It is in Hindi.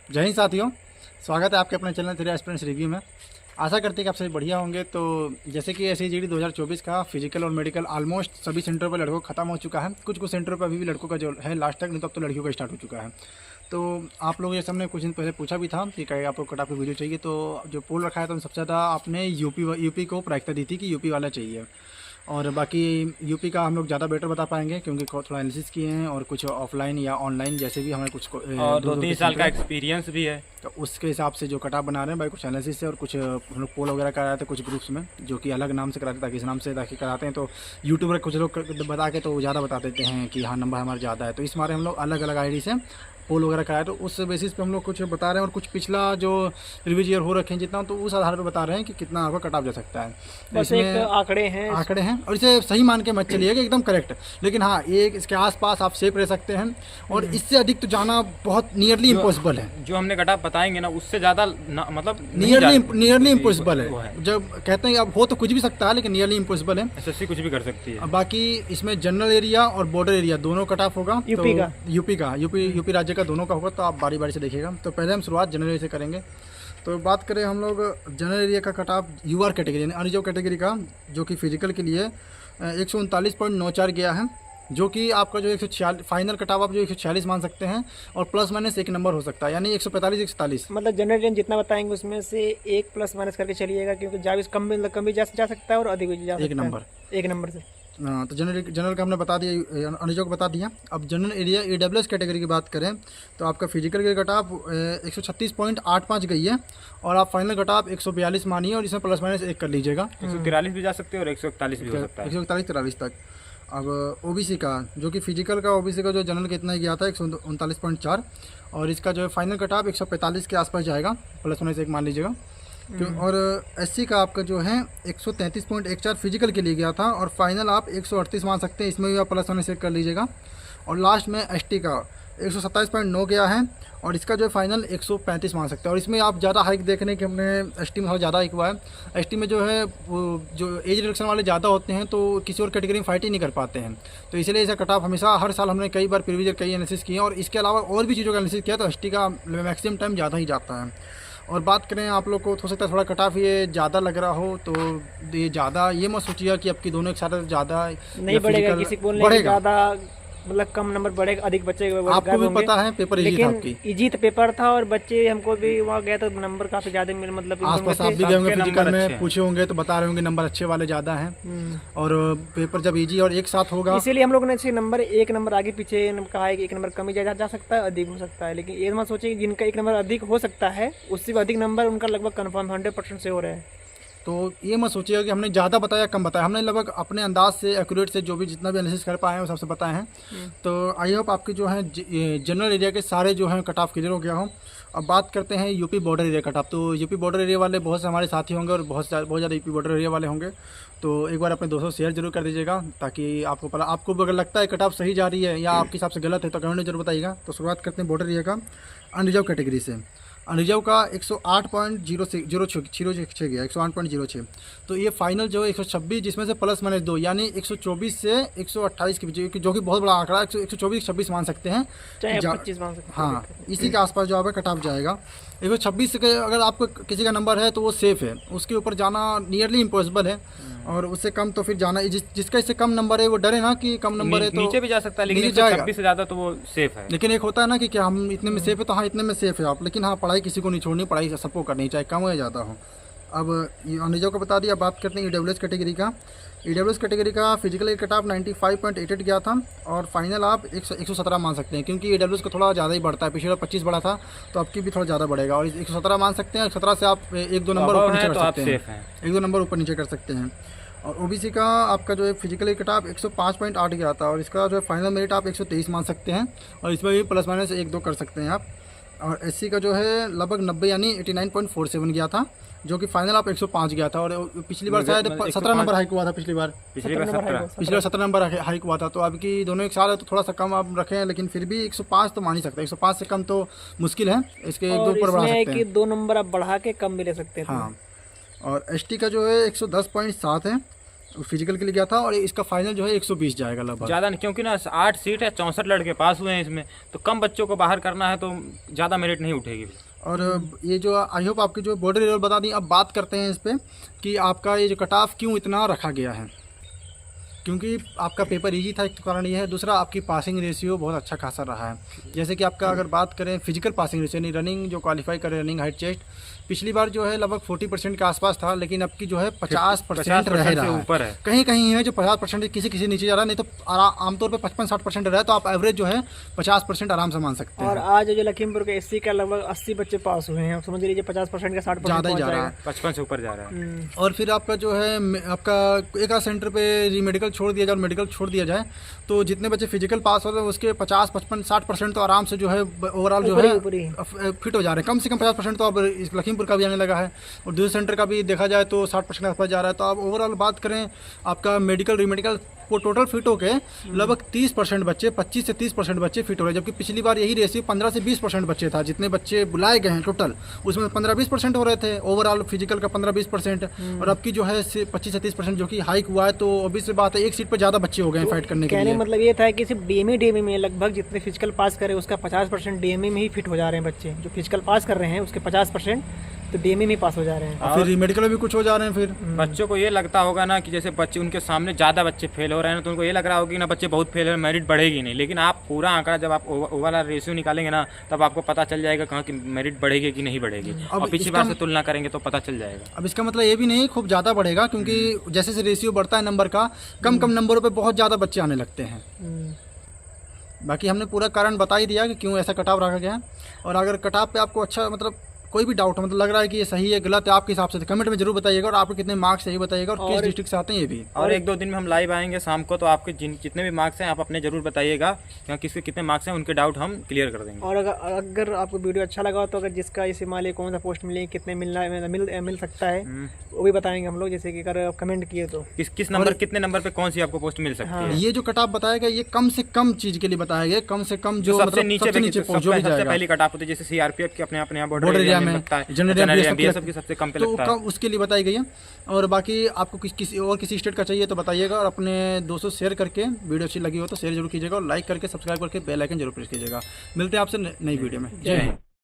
जय हिंद साथियों, स्वागत है आपके अपने चैनल थ्री एस्पिरेंट्स रिव्यू में। आशा करते हैं कि आप सभी बढ़िया होंगे। तो जैसे कि SCGD 2024 का फिजिकल और मेडिकल ऑलमोस्ट सभी सेंटरों पर लड़कों का खत्म हो चुका है। कुछ कुछ सेंटरों पर अभी भी लड़कों का जो है लास्ट तक, नहीं तो अब तो लड़कियों का स्टार्ट हो चुका है। तो आप लोग जैसे हमने कुछ दिन पहले पूछा भी था कि कहीं आपको कट ऑफ की वीडियो चाहिए, तो जो पोल रखा है तो सबसे ज़्यादा आपने यूपी को प्राथमिकता दी थी कि यूपी वाला चाहिए। और बाकी यूपी का हम लोग ज़्यादा बेटर बता पाएंगे क्योंकि थोड़ा एनालिसिस किए हैं और कुछ ऑफलाइन या ऑनलाइन जैसे भी हमें कुछ और 2-3 साल का एक्सपीरियंस भी है। तो उसके हिसाब से जो कटाप बना रहे हैं भाई, कुछ एनालिसिस से और कुछ हम लोग पोल वगैरह कराए थे कुछ ग्रुप्स में, जो कि अलग नाम से कराते ताकि इस नाम से ताकि कराते हैं। तो यूट्यूबर कुछ लोग बता के तो ज़्यादा बता देते हैं कि हाँ नंबर हमारा ज़्यादा है, तो इस मारे हम लोग अलग अलग ID से पोल वगैरह कराए। तो उस बेसिस पे हम लोग कुछ बता रहे हैं और कुछ पिछला जो रिव्यूज ईयर हो रखे हैं जितना, तो उस आधार पर बता रहे हैं कि कितना आपका कट ऑफ जा सकता है। तो बस एक आंकड़े हैं और इसे सही मान के मत चलिएगा एकदम करेक्ट, लेकिन हाँ एक इसके आसपास आप सेफ रह सकते हैं और इससे अधिक तो जाना बहुत नियरली इम्पॉसिबल है। जो हमने कटा बताएंगे ना उससे ज़्यादा मतलब नियरली इम्पॉसिबल है। जब कहते हैं अब हो तो कुछ भी सकता है, लेकिन नियरली इम्पॉसिबल है। SSC कुछ भी कर सकती है। बाकी इसमें जनरल एरिया और बॉर्डर एरिया दोनों कट ऑफ होगा। यूपी राज्य का दोनों का होगा, तो आप बारी बारी से देखिएगा। तो पहले हम शुरुआत जनरल एरिया से करेंगे। तो बात करें हम लोग जनरल एरिया का कट ऑफ UR कैटेगरी यानी अनरिजर्व कैटेगरी का, जो कि फिजिकल के लिए 139.94 गया है, जो कि आपका जो 146 फाइनल कट ऑफ आप जो 146 मान सकते हैं और प्लस माइनस एक नंबर हो सकता है, यानी 145 147। मतलब जनरल जितना बताएंगे उसमें से एक प्लस माइनस करके चलिएगा, क्योंकि जब कम भी जा सकता है और अधिक भी जा सकता है एक नंबर से। हाँ, तो जनरल का हमने बता दिया, अनरिजर्व बता दिया। अब जनरल एरिया AWS कैटेगरी की बात करें तो आपका फिजिकल के कट ऑफ 136.85 गई है और आप फाइनल कट ऑफ 142 मानिए और इसमें प्लस माइनस एक कर लीजिएगा। 143 भी जा सकते हैं और 141 भी हो सकता है, 141-43 तक। अब OBC का जो कि फिजिकल का OBC का जो जनरल कितना ही गया था 139.4 और इसका जो है फाइनल कट ऑफ 145 के आसपास जाएगा, प्लस माइनस एक मान लीजिएगा। और SC का आपका जो है 133.14 फिजिकल के लिए गया था और फाइनल आप 138 मान सकते हैं, इसमें भी आप प्लस माइनस एक कर लीजिएगा। और लास्ट में ST का 127.9 गया है और इसका जो है फाइनल 135 मान सकते हैं। और इसमें आप ज़्यादा हाइक देखने के हमने ST में थोड़ा ज़्यादा हाइक हुआ है। ST में जो है वो जो एज रिडक्शन वाले ज़्यादा होते हैं तो किसी और कैटेगरी में फाइट ही नहीं कर पाते हैं, तो इसलिए ऐसा कट ऑफ हमेशा हर साल हमने कई बार प्रीवियस कई एनालिसिस किए और इसके अलावा और भी चीज़ों का एनालिसिस किया, तो ST का मैक्सिमम टाइम ज़्यादा ही जाता है। और बात करें आप लोग को हो सकता है थोड़ा कट ऑफ ये ज़्यादा लग रहा हो, तो ये ज़्यादा ये मत सोचिएगा कि आपकी दोनों एक साथ ज़्यादा नहीं बढ़ेगा, किसी को बोलने ज़्यादा मतलब कम नंबर बढ़ेगा, अधिक बच्चे आपको भी पता है पेपर इजी था, आपकी इजी तो पेपर था और बच्चे हमको भी वहाँ गए तो नंबर काफ़ी ज़्यादा मिले। मतलब आसपास आप भी गए होंगे फिजिकल में, पूछे होंगे तो बता रहे होंगे नंबर अच्छे वाले ज़्यादा हैं और पेपर जब इजी और एक साथ होगा, इसीलिए हम लोग ने नंबर एक नंबर आगे पीछे कहा है कि एक नंबर कम ही जा सकता है, अधिक हो सकता है। लेकिन ये मत सोचिए जिनका एक नंबर अधिक हो सकता है उससे भी अधिक नंबर उनका लगभग कन्फर्म 100% से हो रहा है। तो ये मत सोचिएगा कि हमने ज़्यादा बताया कम बताया, हमने लगभग अपने अंदाज से एक्यूरेट से जो भी जितना भी एनालिसिस कर पाए हैं वो सबसे बताए हैं। तो आई होप आपके जो है जनरल एरिया के सारे जो हैं कट ऑफ क्लियर हो गया हो। अब बात करते हैं UP border area cut off. तो यूपी बॉर्डर एरिया वाले बहुत से हमारे साथी होंगे और बहुत ज़्यादा यूपी बॉर्डर एरिया वाले होंगे, तो एक बार अपने दोस्तों शेयर जरूर कर दीजिएगा ताकि आपको पता, आपको अगर लगता है कट ऑफ सही जा रही है या आपके हिसाब से गलत है तो कमेंट में जरूर बताइएगा। तो शुरुआत करते हैं बॉर्डर एरिया का अनरिजर्व कैटेगरी से। अनरिजर्व का 108.06 गया, 108.06। तो ये फाइनल जो है 126, जिसमें से प्लस माइनस 2 यानी 124 से 128 के बीच, जो कि बहुत बड़ा आंकड़ा है। 124-26 मान सकते हैं, चाहे 25 मान सकते हैं। हाँ, इसी के आसपास जो आपका कट ऑफ जाएगा। 126 के अगर आपको किसी का नंबर है तो वो सेफ है, उसके ऊपर जाना नियरली इम्पॉसिबल है और उससे कम तो फिर जाना, जिसका इससे कम नंबर है वो डरे ना कि कम नंबर है तो नीचे भी जा सकता है, लेकिन 126 से ज़्यादा तो वो सेफ है। लेकिन एक होता है ना कि क्या हम इतने में सेफ है, तो हाँ इतने में सेफ है आप, लेकिन हाँ पढ़ाई किसी को नहीं छोड़नी, पढ़ाई सबको करनी चाहे कम हो या ज़्यादा हो। अब अनरिजर्व को बता दिया। बात करते हैं EWS कैटेगरी का। EWS कैटेगरी का फिजिकल कट ऑफ 95.88 गया था और फाइनल आप 117 मान सकते हैं, क्योंकि EWS को थोड़ा ज़्यादा ही बढ़ता है, पिछले बार 25 बढ़ा था तो आपकी भी थोड़ा ज़्यादा बढ़ेगा और 117 मान सकते हैं। 117 से आप एक दो नंबर ऊपर नीचे कर सकते हैं, एक दो नंबर ऊपर नीचे कर सकते हैं। और OBC का आपका जो है फिजिकल कट ऑफ 105.8 गया था और इसका जो है फाइनल मेरिट आप 123 मान सकते हैं और इसमें भी प्लस माइनस एक दो कर सकते हैं आप। और SC का जो है लगभग 90 यानी 89.47 गया था, जो कि फाइनल आप 105 गया था। और पिछली बार शायद 17 नंबर हाइक हुआ था, पिछली बार 17 नंबर हाइक हुआ था। तो आपकी दोनों एक साल है तो थोड़ा सा कम आप रखें, लेकिन फिर भी 105 तो मान ही सकते हैं। 105 से कम तो मुश्किल है, इसके एक दो ऊपर बढ़ा सकते हैं, 2 नंबर आप बढ़ा के कम भी ले सकते हैं। हाँ, और ST का जो है 110.7 है फिजिकल के लिए गया था और इसका फाइनल जो है 120 जाएगा लगभग। ज़्यादा नहीं, क्योंकि ना 8 सीट है, 64 लड़के पास हुए हैं इसमें, तो कम बच्चों को बाहर करना है तो ज़्यादा मेरिट नहीं उठेगी। और ये जो आई होप आपकी जो बॉर्डर लेवल बता दी। अब बात करते हैं इस पर कि आपका ये जो कट ऑफ क्यों इतना रखा गया है। क्योंकि आपका पेपर इजी था, एक कारण ये है। दूसरा, आपकी पासिंग रेशियो बहुत अच्छा खासा रहा है। जैसे कि आपका अगर बात करें फिजिकल पासिंग रेशियो, यानी रनिंग जो क्वालिफाई करे, रनिंग हाइट चेस्ट, पिछली बार जो है लगभग 40% के आसपास था, लेकिन अब की जो है 50% रह रहा है। ऊपर है, कहीं कहीं है जो 50% किसी नीचे जा रहा है, नहीं तो आमतौर पे 55-60% रहा है, तो आप एवरेज जो है 50% आराम से मान सकते हैं। और आज जो लखीमपुर के SC का लगभग 80 बच्चे पास हुए हैं, समझ लीजिए 50% का 60% ज़्यादा ही जा रहा है, 55 से ऊपर जा रहा है। और फिर आपका जो है आपका एक आध सेंटर पे मेडिकल छोड़ दिया जाए और मेडिकल छोड़ दिया जाए तो जितने बच्चे फिजिकल पास हो रहे हैं उसके 50-55-60% तो आराम से जो है ओवरऑल जो है फिट हो जा रहे हैं। कम से कम 50% तो अब लखीमपुर का भी आने लगा है, और दूसरे सेंटर का भी देखा जाए तो 60% के आसपास जा रहा है। तो आप ओवरऑल बात करें आपका मेडिकल रीमेडिकल वो टोटल फिट हो के लगभग 30% बच्चे, 25 से 30% बच्चे फिट हो रहे हैं, जबकि पिछली बार यही रेशियो 15 से 20% बच्चे था। जितने बच्चे बुलाए गए हैं टोटल उसमें 15-20% हो रहे थे ओवरऑल फिजिकल का 15-20%, और अब की जो है 25 से 30% जो कि हाइक हुआ है। तो ऑब्वियस बात है एक सीट पर ज़्यादा बच्चे हो गए हैं फाइट करने के लिए। मतलब ये था कि सिर्फ DME में लगभग जितने फिजिकल पास करे उसका 50% DME में ही फिट हो जा रहे हैं बच्चे। जो फिजिकल पास कर रहे हैं उसके 50% तो DME में पास हो जा रहे हैं, और फिर मेडिकल में भी कुछ हो जा रहे हैं। फिर बच्चों को ये लगता होगा ना कि जैसे बच्चे उनके सामने ज़्यादा बच्चे फेल हो रहे हैं, तो उनको ये लग रहा होगा कि ना बच्चे बहुत फेल है, मेरिट बढ़ेगी नहीं। लेकिन आप पूरा आंकड़ा जब आप ओवरऑल रेशियो निकालेंगे ना, तब आपको पता चल जाएगा कहाँ की मेरिट बढ़ेगी कि नहीं बढ़ेगी, और पिछली बार से तुलना करेंगे तो पता चल जाएगा। अब इसका मतलब ये भी नहीं खूब ज़्यादा बढ़ेगा, क्योंकि जैसे जैसे रेशियो बढ़ता है नंबर का, कम कम नंबरों पे बहुत ज़्यादा बच्चे आने लगते हैं। बाकी हमने पूरा कारण बता ही दिया कि क्यों ऐसा कटाव रखा गया है। और अगर कटाव पे आपको अच्छा मतलब कोई भी डाउट मतलब लग रहा है कि ये सही है गलत है आपके हिसाब से, तो कमेंट में जरूर बताइएगा, और आपके कितने मार्क्स है ये बताइएगा, और किस डिस्ट्रिक्ट से आते हैं ये भी। और 1-2 दिन में हम लाइव आएंगे शाम को, तो आपके जितने भी मार्क्स हैं आप अपने जरूर बताइएगा, क्योंकि किसके कितने मार्क्स हैं उनके डाउट हम क्लियर कर देंगे। और अगर आपको वीडियो अच्छा लगा तो अगर जिसका इस हिमालय कौन सा पोस्ट मिले, कितने मिल सकता है वो भी बताएंगे हम लोग, जैसे कि अगर कमेंट किए तो किस नंबर कितने नंबर पे कौन सी आपको पोस्ट मिल सकती है। ये जो कटाव बताया गया ये कम से कम चीज के लिए बताया गया, कम से कम जो सबसे नीचे पहली कटाव होती है, जैसे CRPF की अपने यहाँ बॉर्डर एरिया में सबकी सबसे कम पे लगता है, उसके लिए बताई गई है। और बाकी आपको किसी स्टेट का चाहिए तो बताइएगा, और अपने दोस्तों शेयर करके, वीडियो अच्छी लगी हो तो शेयर जरूर कीजिएगा, और लाइक करके सब्सक्राइब करके बेल आइकन जरूर प्रेस कीजिएगा। मिलते हैं आपसे नई वीडियो में। जय हिंद।